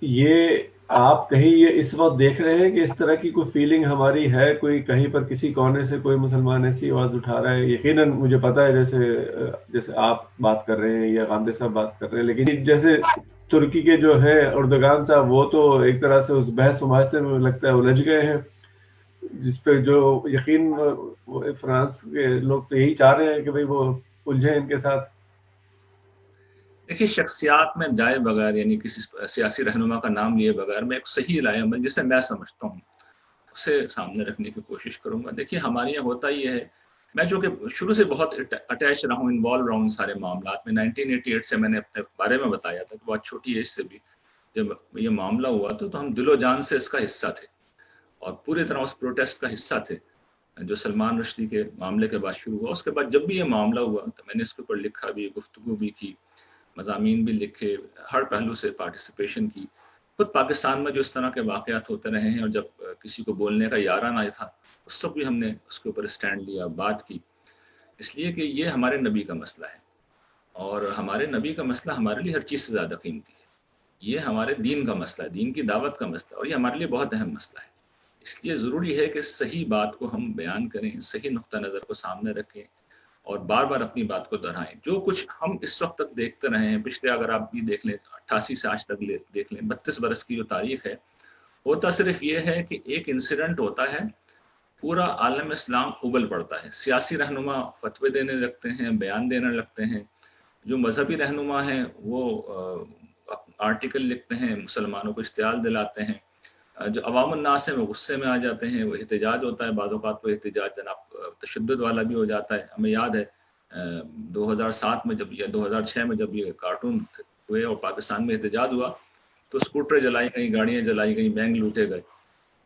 یہ آپ کہیں یہ اس وقت دیکھ رہے ہیں کہ اس طرح کی کوئی فیلنگ ہماری ہے، کوئی کہیں پر کسی کونے سے کوئی مسلمان ایسی آواز اٹھا رہا ہے؟ یقیناً مجھے پتا ہے، جیسے آپ بات کر رہے ہیں یا غامدے صاحب بات کر رہے ہیں، لیکن جیسے ترکی کے جو ہے اردگان صاحب، وہ تو ایک طرح سے اس بحث مباحثے میں لگتا ہے الجھ گئے ہیں، جس پہ جو یقین فرانس کے لوگ تو یہی چاہ رہے ہیں کہ بھئی وہ الجھے ان کے ساتھ۔ دیکھیے شخصیات میں جائے بغیر، یعنی کسی سیاسی رہنما کا نام لیے بغیر، میں ایک صحیح رائے عمل جسے میں سمجھتا ہوں اسے سامنے رکھنے کی کوشش کروں گا۔ دیکھیے ہمارے یہاں ہوتا یہ ہے، میں جو کہ شروع سے بہت اٹیچ رہا ہوں، انوالو رہا ہوں سارے معاملات میں، 1988 سے میں نے اپنے بارے میں بتایا تھا کہ بہت چھوٹی ایج سے بھی جب یہ معاملہ ہوا تو ہم دل و جان سے اس کا حصہ تھے اور پوری طرح اس پروٹیسٹ کا حصہ تھے جو سلمان رشدی کے معاملے کے بعد شروع ہوا۔ اس کے بعد جب بھی یہ معاملہ ہوا تو میں نے اس کے اوپر لکھا بھی، گفتگو بھی کی، مضامین بھی لکھے، ہر پہلو سے پارٹیسپیشن کی۔ خود پاکستان میں جو اس طرح کے واقعات ہوتے رہے ہیں اور جب کسی کو بولنے کا یارانہ آیا تھا اس وقت بھی ہم نے اس کے اوپر اسٹینڈ لیا، بات کی، اس لیے کہ یہ ہمارے نبی کا مسئلہ ہے اور ہمارے نبی کا مسئلہ ہمارے لیے ہر چیز سے زیادہ قیمتی ہے۔ یہ ہمارے دین کا مسئلہ ہے، دین کی دعوت کا مسئلہ ہے اور یہ ہمارے لیے بہت اہم مسئلہ ہے۔ اس لیے ضروری ہے کہ صحیح بات کو ہم بیان کریں، صحیح نقطہ نظر کو سامنے رکھیں اور بار بار اپنی بات کو دہرائیں۔ جو کچھ ہم اس وقت تک دیکھتے رہے ہیں، پچھلے اگر آپ بھی دیکھ لیں 88 سے آج تک دیکھ لیں، 32 برس کی جو تاریخ ہے، ہوتا صرف یہ ہے کہ ایک انسیڈنٹ ہوتا ہے، پورا عالم اسلام ابل پڑتا ہے، سیاسی رہنما فتوے دینے لگتے ہیں، بیان دینے لگتے ہیں، جو مذہبی رہنما ہیں وہ آرٹیکل لکھتے ہیں، مسلمانوں کو اشتعال دلاتے ہیں، جو عوام الناس ہیں وہ غصے میں آ جاتے ہیں، وہ احتجاج ہوتا ہے، بعض اوقات وہ احتجاج جناب تشدد والا بھی ہو جاتا ہے۔ ہمیں یاد ہے 2007 میں جب یا 2006 میں جب یہ کارٹون ہوئے اور پاکستان میں احتجاج ہوا تو اسکوٹر جلائی گئیں، گاڑیاں جلائی گئیں، بینک لوٹے گئے۔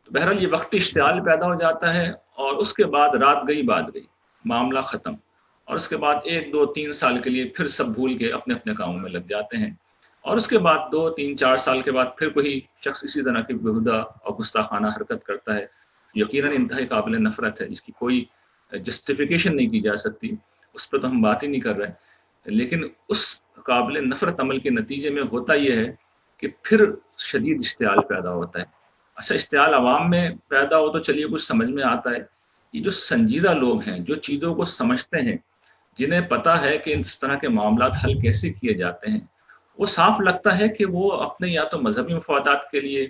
تو بہرحال یہ وقتی اشتعال پیدا ہو جاتا ہے اور اس کے بعد رات گئی بات گئی، معاملہ ختم، اور اس کے بعد 1 2 3 سال کے لیے پھر سب بھول کے اپنے اپنے کاموں میں لگ جاتے ہیں، اور اس کے بعد 2 3 4 سال کے بعد پھر کوئی شخص اسی طرح کی بےہودہ اور گستاخانہ حرکت کرتا ہے، یقیناً انتہائی قابل نفرت ہے، جس کی کوئی جسٹیفیکیشن نہیں کی جا سکتی، اس پہ تو ہم بات ہی نہیں کر رہے، لیکن اس قابل نفرت عمل کے نتیجے میں ہوتا یہ ہے کہ پھر شدید اشتعال پیدا ہوتا ہے۔ اچھا اشتعال عوام میں پیدا ہو تو چلیے کچھ سمجھ میں آتا ہے، یہ جو سنجیدہ لوگ ہیں، جو چیزوں کو سمجھتے ہیں، جنہیں پتا ہے کہ اس طرح کے معاملات حل کیسے کیے جاتے ہیں، وہ صاف لگتا ہے کہ وہ اپنے یا تو مذہبی مفادات کے لیے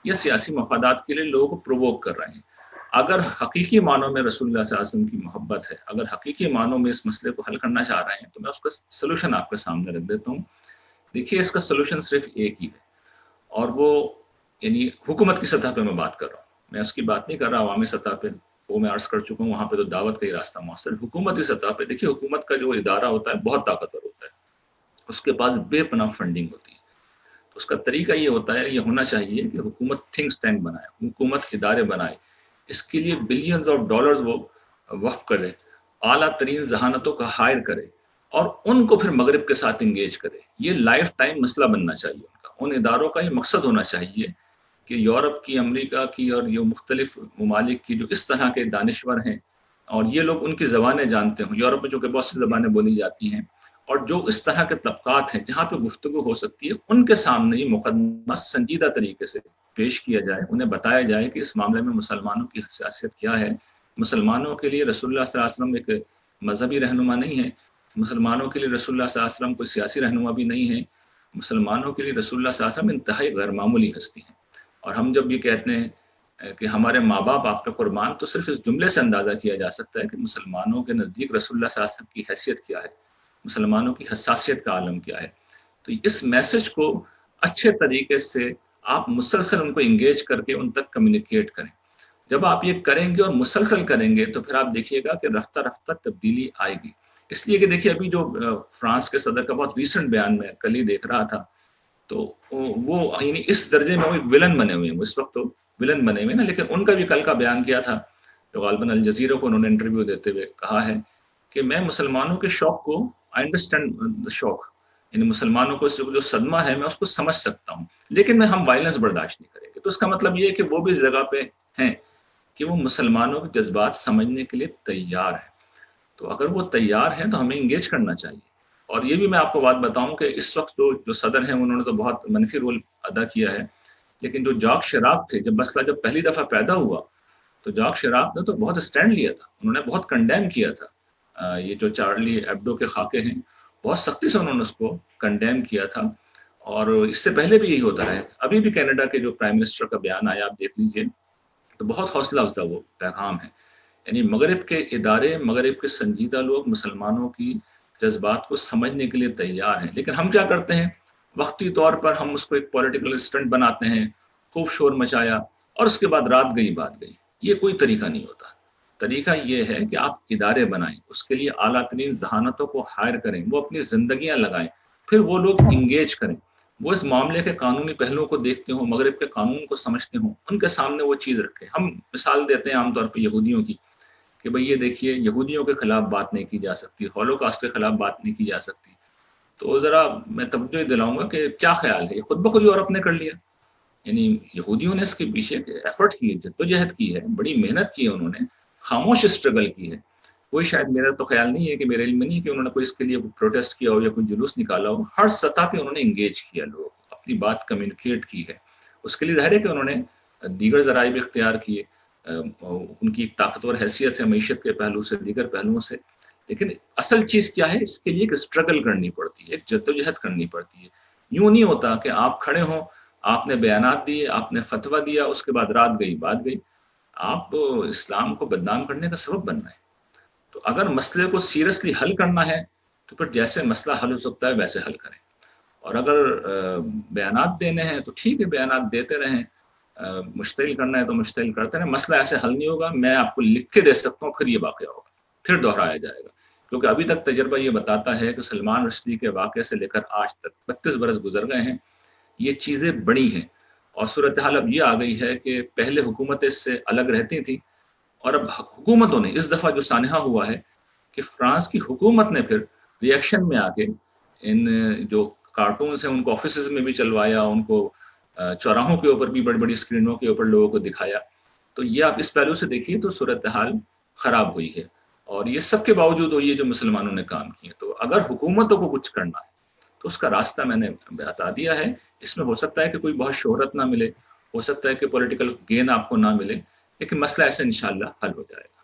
یا سیاسی مفادات کے لیے لوگوں کو پرووک کر رہے ہیں۔ اگر حقیقی معنوں میں رسول اللہ صلی اللہ علیہ وسلم کی محبت ہے، اگر حقیقی معنوں میں اس مسئلے کو حل کرنا چاہ رہے ہیں، تو میں اس کا سلوشن آپ کے سامنے رکھ دیتا ہوں۔ دیکھیے اس کا سلوشن صرف ایک ہی ہے، اور وہ یعنی حکومت کی سطح پہ میں بات کر رہا ہوں، میں اس کی بات نہیں کر رہا عوامی سطح پہ، وہ میں عرض کر چکا ہوں، وہاں پہ تو دعوت کا ہی راستہ مؤثر۔ حکومت کی سطح پہ دیکھیے، حکومت کا جو ادارہ ہوتا ہے بہت طاقتور ہوتا ہے، اس کے پاس بے پناہ فنڈنگ ہوتی ہے، تو اس کا طریقہ یہ ہوتا ہے، یہ ہونا چاہیے کہ حکومت تھنک ٹینک بنائے، حکومت ادارے بنائے، اس کے لیے بلینز آف ڈالرز وہ وقف کرے، اعلیٰ ترین ذہانتوں کا ہائر کرے اور ان کو پھر مغرب کے ساتھ انگیج کرے۔ یہ لائف ٹائم مسئلہ بننا چاہیے ان کا، ان اداروں کا یہ مقصد ہونا چاہیے کہ یورپ کی، امریکہ کی اور یہ مختلف ممالک کی جو اس طرح کے دانشور ہیں اور یہ لوگ ان کی زبانیں جانتے ہوں، یورپ میں جو کہ بہت سی زبانیں بولی جاتی ہیں، اور جو اس طرح کے طبقات ہیں جہاں پہ گفتگو ہو سکتی ہے، ان کے سامنے یہ مقدمہ سنجیدہ طریقے سے پیش کیا جائے، انہیں بتایا جائے کہ اس معاملے میں مسلمانوں کی حساسیت کیا ہے۔ مسلمانوں کے لیے رسول اللہ صلی اللہ علیہ وسلم ایک مذہبی رہنما نہیں ہے، مسلمانوں کے لیے رسول اللہ صلی اللہ علیہ وسلم کوئی سیاسی رہنما بھی نہیں ہے، مسلمانوں کے لیے رسول اللہ صلی اللہ علیہ وسلم انتہائی غیر معمولی ہستی ہیں۔ اور ہم جب یہ کہتے ہیں کہ ہمارے ماں باپ آپ پہ قربان، تو صرف اس جملے سے اندازہ کیا جا سکتا ہے کہ مسلمانوں کے نزدیک رسول اللہ صلی اللہ علیہ وسلم کی حیثیت کیا ہے، مسلمانوں کی حساسیت کا عالم کیا ہے۔ تو اس میسج کو اچھے طریقے سے آپ مسلسل ان کو انگیج کر کے ان تک کمیونیکیٹ کریں۔ جب آپ یہ کریں گے اور مسلسل کریں گے تو پھر آپ دیکھیے گا کہ رفتہ رفتہ تبدیلی آئے گی۔ اس لیے کہ دیکھیے ابھی جو فرانس کے صدر کا بہت ریسنٹ بیان میں کل ہی دیکھ رہا تھا، تو وہ یعنی اس درجے میں وہ ولن بنے ہوئے ہیں، اس وقت تو ولن بنے ہوئے نا، لیکن ان کا بھی کل کا بیان کیا تھا جو غالباً الجزیرہ کو انہوں نے انٹرویو دیتے ہوئے کہا ہے کہ میں مسلمانوں کے شوق کو، آئی انڈرسٹینڈ شوق، یعنی مسلمانوں کو جو صدمہ ہے میں اس کو سمجھ سکتا ہوں، لیکن ہم وائلنس برداشت نہیں کریں گے۔ تو اس کا مطلب یہ ہے کہ وہ بھی اس جگہ پہ ہیں کہ وہ مسلمانوں کے جذبات سمجھنے کے لیے تیار ہیں۔ تو اگر وہ تیار ہیں تو ہمیں انگیج کرنا چاہیے۔ اور یہ بھی میں آپ کو بات بتاؤں کہ اس وقت جو صدر ہیں انہوں نے تو بہت منفی رول ادا کیا ہے، لیکن جو جاک شراف تھے، جب مسئلہ جب پہلی دفعہ پیدا ہوا تو جاک شراف نے تو بہت اسٹینڈ لیا تھا، انہوں نے بہت کنڈیم کیا تھا یہ جو چارلی ایبڈو کے خاکے ہیں، بہت سختی سے انہوں نے اس کو کنڈیم کیا تھا، اور اس سے پہلے بھی یہی ہوتا ہے. ابھی بھی کینیڈا کے جو پرائم منسٹر کا بیان آیا آپ دیکھ لیجئے، تو بہت حوصلہ افزا وہ پیغام ہے. یعنی مغرب کے ادارے، مغرب کے سنجیدہ لوگ مسلمانوں کی جذبات کو سمجھنے کے لیے تیار ہیں، لیکن ہم کیا کرتے ہیں، وقتی طور پر ہم اس کو ایک پولیٹیکل اسٹنٹ بناتے ہیں، خوب شور مچایا اور اس کے بعد رات گئی بات گئی. یہ کوئی طریقہ نہیں ہوتا. طریقہ یہ ہے کہ آپ ادارے بنائیں، اس کے لیے اعلیٰ ترین ذہانتوں کو ہائر کریں، وہ اپنی زندگیاں لگائیں، پھر وہ لوگ انگیج کریں، وہ اس معاملے کے قانونی پہلوؤں کو دیکھتے ہوں، مغرب کے قانون کو سمجھتے ہوں، ان کے سامنے وہ چیز رکھیں. ہم مثال دیتے ہیں عام طور پہ یہودیوں کی کہ بھئی یہ دیکھیے یہودیوں کے خلاف بات نہیں کی جا سکتی، ہولوکاسٹ کے خلاف بات نہیں کی جا سکتی. تو ذرا میں توجہ دلاؤں گا کہ کیا خیال ہے، یہ خود بخود یورپ نے کر لیا. یعنی یہودیوں نے اس کے پیچھے ایفرٹ کی ہے، جدوجہد کی ہے، بڑی محنت کی ہے، انہوں نے خاموش اسٹرگل کی ہے. کوئی شاید، میرا تو خیال نہیں ہے کہ میرے علم میں نہیں کہ انہوں نے کوئی اس کے لیے پروٹیسٹ کیا ہو یا کوئی جلوس نکالا ہو. ہر سطح پہ انہوں نے انگیج کیا، لوگ اپنی بات کمیونیکیٹ کی ہے. اس کے لیے ظاہر ہے کہ انہوں نے دیگر ذرائع بھی اختیار کیے، ان کی طاقتور حیثیت ہے معیشت کے پہلو سے، دیگر پہلوؤں سے. لیکن اصل چیز کیا ہے، اس کے لیے ایک اسٹرگل کرنی پڑتی ہے، ایک جدوجہد کرنی پڑتی ہے. یوں نہیں ہوتا کہ آپ کھڑے ہوں، آپ نے بیانات دیے، آپ نے فتویٰ دیا، اس کے بعد رات گئی بات گئی. آپ اسلام کو بدنام کرنے کا سبب بن رہے ہیں. تو اگر مسئلے کو سیریسلی حل کرنا ہے تو پھر جیسے مسئلہ حل ہو سکتا ہے ویسے حل کریں. اور اگر بیانات دینے ہیں تو ٹھیک ہے، بیانات دیتے رہیں، مشتعل کرنا ہے تو مشتعل کرتے رہیں. مسئلہ ایسے حل نہیں ہوگا. میں آپ کو لکھ کے دے سکتا ہوں پھر یہ واقعہ ہوگا، پھر دہرایا جائے گا. کیونکہ ابھی تک تجربہ یہ بتاتا ہے کہ سلمان رشدی کے واقعے سے لے کر آج تک 32 برس گزر گئے ہیں، یہ چیزیں بڑی ہیں. اور صورتحال اب یہ آ گئی ہے کہ پہلے حکومتیں اس سے الگ رہتی تھیں، اور اب حکومتوں نے اس دفعہ جو سانحہ ہوا ہے کہ فرانس کی حکومت نے پھر ری ایکشن میں آ کے ان جو کارٹونز ہیں ان کو آفیسز میں بھی چلوایا، ان کو چوراہوں کے اوپر بھی بڑی بڑی اسکرینوں کے اوپر لوگوں کو دکھایا. تو یہ آپ اس پہلو سے دیکھیے تو صورتحال خراب ہوئی ہے، اور یہ سب کے باوجود ہوئی ہے جو مسلمانوں نے کام کیے. تو اگر حکومتوں کو کچھ کرنا ہے تو اس کا راستہ میں نے بتا دیا ہے. اس میں ہو سکتا ہے کہ کوئی بہت شہرت نہ ملے، ہو سکتا ہے کہ پولیٹیکل گین آپ کو نہ ملے، لیکن مسئلہ ایسے انشاءاللہ حل ہو جائے گا.